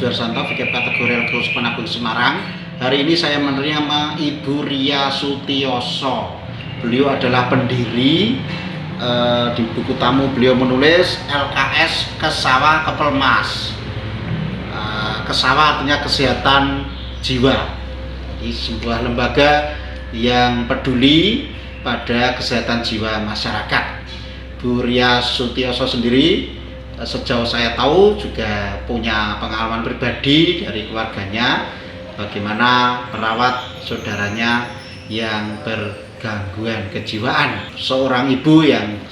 Suharsanto, VK kategori LGO Penagung Semarang. Hari ini saya menerima Ibu Ria Sutioso. Beliau adalah pendiri. Di buku tamu beliau menulis LKS Kesawa Kepelmas. Kesawa artinya kesehatan jiwa. Ini sebuah lembaga yang peduli pada kesehatan jiwa masyarakat. Bu Ria Sutioso sendiri sejauh saya tahu juga punya pengalaman pribadi dari keluarganya bagaimana merawat saudaranya yang bergangguan kejiwaan. Seorang ibu yang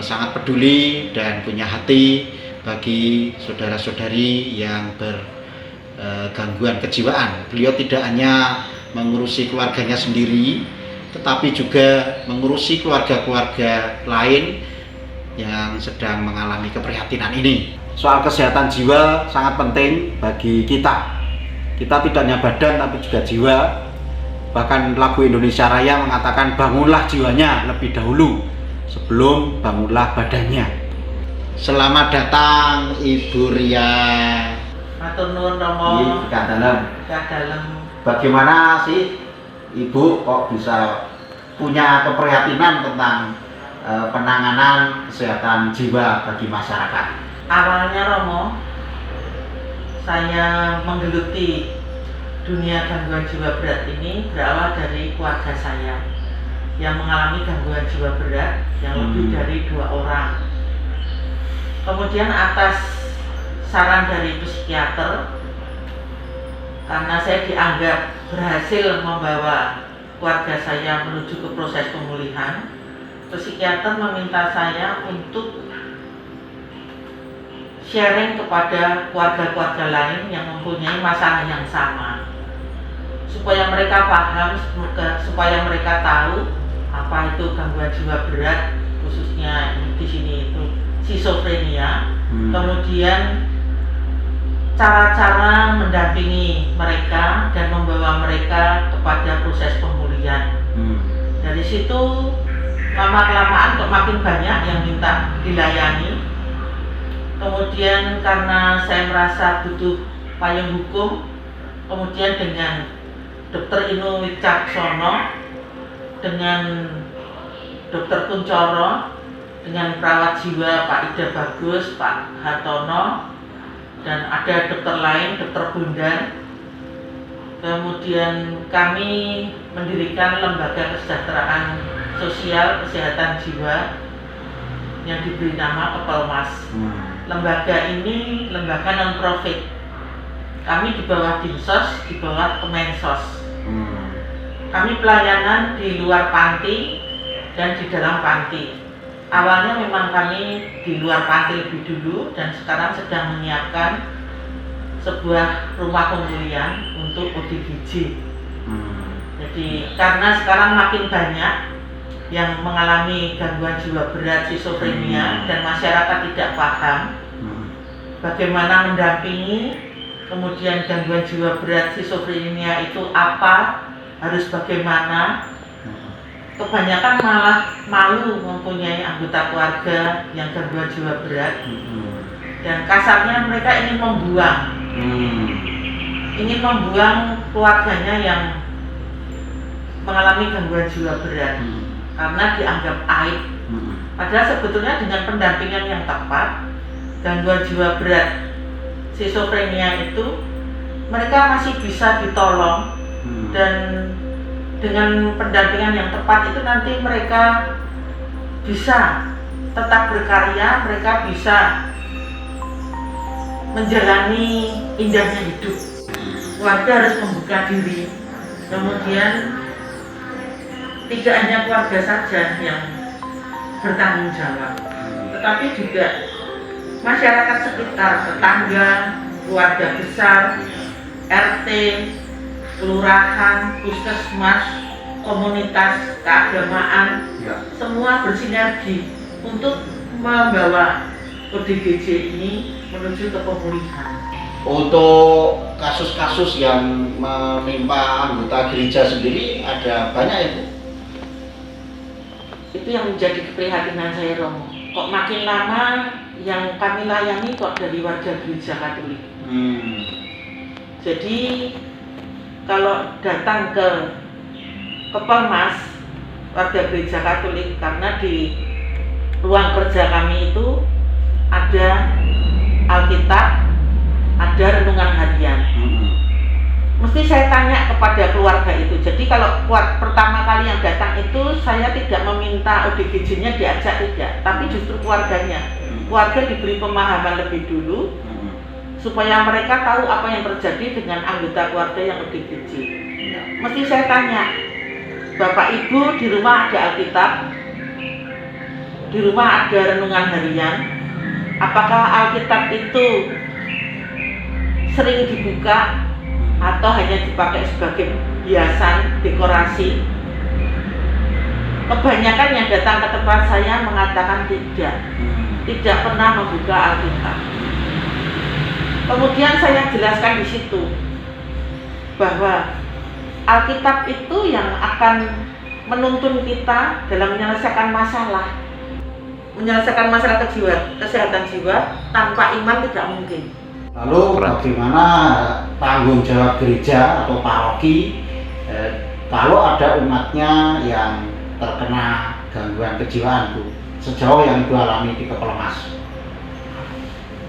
sangat peduli dan punya hati bagi saudara-saudari yang bergangguan kejiwaan. Beliau tidak hanya mengurusi keluarganya sendiri, tetapi juga mengurusi keluarga-keluarga lain yang sedang mengalami keprihatinan ini. Soal kesehatan jiwa sangat penting bagi kita. Kita tidak hanya badan tapi juga jiwa. Bahkan lagu Indonesia Raya mengatakan bangunlah jiwanya lebih dahulu sebelum bangunlah badannya. Selamat datang Ibu Ria. Matur nuwun Romo. Dalam. Bagaimana sih Ibu kok bisa punya keprihatinan tentang penanganan kesehatan jiwa bagi masyarakat? Awalnya Romo, saya menggeluti dunia gangguan jiwa berat ini berawal dari keluarga saya yang mengalami gangguan jiwa berat yang lebih dari 2 orang. Kemudian atas saran dari psikiater, karena saya dianggap berhasil membawa keluarga saya menuju ke proses pemulihan, psikiater meminta saya untuk sharing kepada keluarga-keluarga lain yang mempunyai masalah yang sama, supaya mereka paham, supaya mereka tahu apa itu gangguan jiwa berat, khususnya di sini itu skizofrenia. Kemudian cara-cara mendampingi mereka dan membawa mereka kepada proses pemulihan. Dari situ lama-kelamaan kok makin banyak yang minta dilayani. Kemudian karena saya merasa butuh payung hukum, kemudian dengan Dr. Inu Wicaksono, dengan Dr. Kuncoro, dengan perawat jiwa Pak Ida Bagus, Pak Hartono, dan ada dokter lain, Dr. Bundan. Kemudian kami mendirikan lembaga kesejahteraan sosial kesehatan jiwa yang diberi nama Kepelmas. Lembaga ini lembaga non-profit. Kami di bawah Dinsos, di bawah Kemensos. Kami pelayanan di luar panti dan di dalam panti. Awalnya memang kami di luar panti lebih dulu dan sekarang sedang menyiapkan sebuah rumah pemulihan untuk ODGJ. Jadi karena sekarang makin banyak yang mengalami gangguan jiwa berat skizofrenia dan masyarakat tidak paham bagaimana mendampingi, kemudian gangguan jiwa berat skizofrenia itu apa, harus bagaimana. Kebanyakan malah malu mempunyai anggota keluarga yang gangguan jiwa berat, dan kasarnya mereka ingin membuang keluarganya yang mengalami gangguan jiwa berat karena dianggap aib. Padahal sebetulnya dengan pendampingan yang tepat, gangguan jiwa berat skizofrenia itu mereka masih bisa ditolong, dan dengan pendampingan yang tepat itu nanti mereka bisa tetap berkarya, mereka bisa menjalani indahnya hidup. Keluarga harus membuka diri. Kemudian tidak hanya keluarga saja yang bertanggung jawab, tetapi juga masyarakat sekitar, tetangga, keluarga besar, RT, kelurahan, puskesmas, komunitas, keagamaan, semua bersinergi untuk membawa ODGJ ini menuju ke pemulihan. Untuk kasus-kasus yang menimpa anggota gereja sendiri ada banyak ya Bu? Itu yang menjadi keprihatinan saya Romo. Kok makin lama yang kami layani kok dari warga gereja Katolik. Jadi kalau datang ke Kepelmas warga gereja Katolik, karena di ruang kerja kami itu ada Alkitab, ada renungan harian. Mesti saya tanya kepada keluarga itu. Jadi kalau pertama kali yang datang itu saya tidak meminta ODGJ-nya diajak, tidak, tapi justru keluarganya. Keluarga diberi pemahaman lebih dulu supaya mereka tahu apa yang terjadi dengan anggota keluarga yang ODGJ. Mesti saya tanya, Bapak Ibu di rumah ada Alkitab, di rumah ada renungan harian, apakah Alkitab itu sering dibuka atau hanya dipakai sebagai hiasan, dekorasi? Kebanyakan yang datang ke tempat saya mengatakan tidak pernah membuka Alkitab. Kemudian saya jelaskan di situ bahwa Alkitab itu yang akan menuntun kita dalam menyelesaikan masalah kesehatan jiwa. Tanpa iman tidak mungkin. Lalu bagaimana tanggung jawab gereja atau paroki kalau ada umatnya yang terkena gangguan kejiwaan, Bu? Sejauh yang Ibu alami di Kepelmas?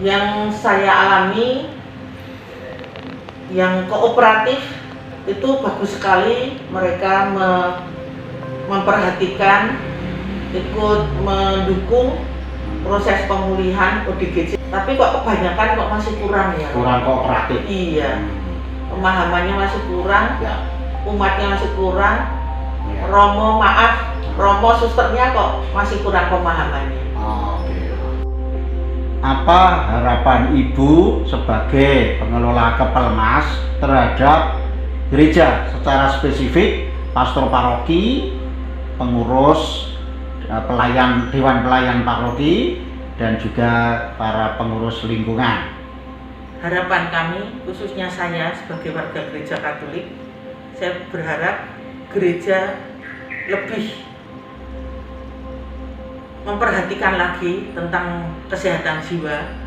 Yang saya alami, yang kooperatif itu bagus sekali. Mereka memperhatikan, ikut mendukung proses pemulihan ODGJ. Tapi kok kebanyakan kok masih kurang ya? Kurang kooperatif. Iya, pemahamannya masih kurang, Ya. umatnya masih kurang. Ya. Romo susternya kok masih kurang pemahamannya. Oke. Apa harapan Ibu sebagai pengelola Kepelmas terhadap gereja secara spesifik, pastor paroki, pengurus pelayan, dewan pelayan paroki, dan juga para pengurus lingkungan? Harapan kami, khususnya saya sebagai warga gereja Katolik, saya berharap gereja lebih memperhatikan lagi tentang kesehatan jiwa.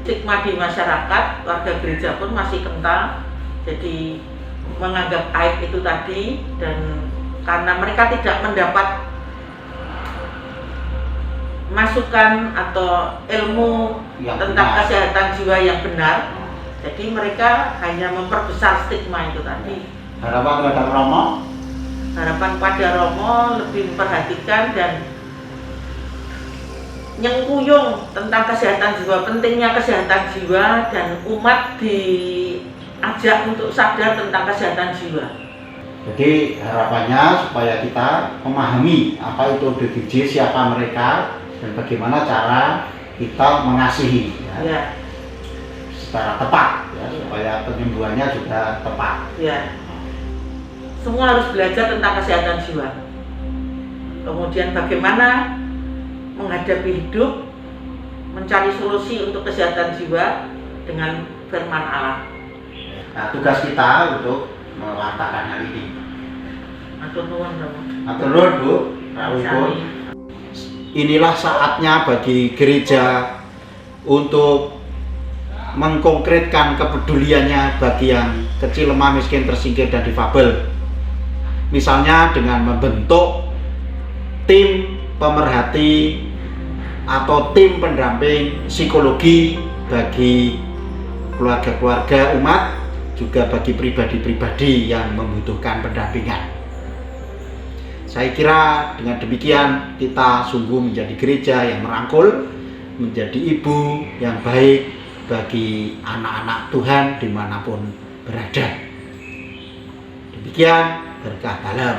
Stigma di masyarakat, warga gereja pun masih kental, jadi menganggap aib itu tadi, dan karena mereka tidak mendapat masukan atau ilmu tentang kesehatan jiwa yang benar, jadi mereka hanya memperbesar stigma itu tadi. Harapan kepada Romo? Harapan pada Romo lebih memperhatikan dan nyengkuyung tentang kesehatan jiwa, pentingnya kesehatan jiwa, dan umat diajak untuk sadar tentang kesehatan jiwa. Jadi harapannya supaya kita memahami apa itu ODGJ, siapa mereka, dan bagaimana cara kita mengasihi Ya. secara tepat, ya, supaya penyembuhannya juga tepat. Ya. Semua harus belajar tentang kesehatan jiwa. Kemudian bagaimana menghadapi hidup, mencari solusi untuk kesehatan jiwa dengan firman Allah. Nah, tugas kita untuk mewartakan hal ini. Matur nuwun, Romo. Matur nuwun, Bu. Rawuhipun. Inilah saatnya bagi gereja untuk mengkonkretkan kepeduliannya bagi yang kecil, lemah, miskin, tersingkir, dan difabel. Misalnya dengan membentuk tim pemerhati atau tim pendamping psikologi bagi keluarga-keluarga umat, juga bagi pribadi-pribadi yang membutuhkan pendampingan. Saya kira dengan demikian kita sungguh menjadi gereja yang merangkul, menjadi ibu yang baik bagi anak-anak Tuhan dimanapun berada. Demikian berkah dalam.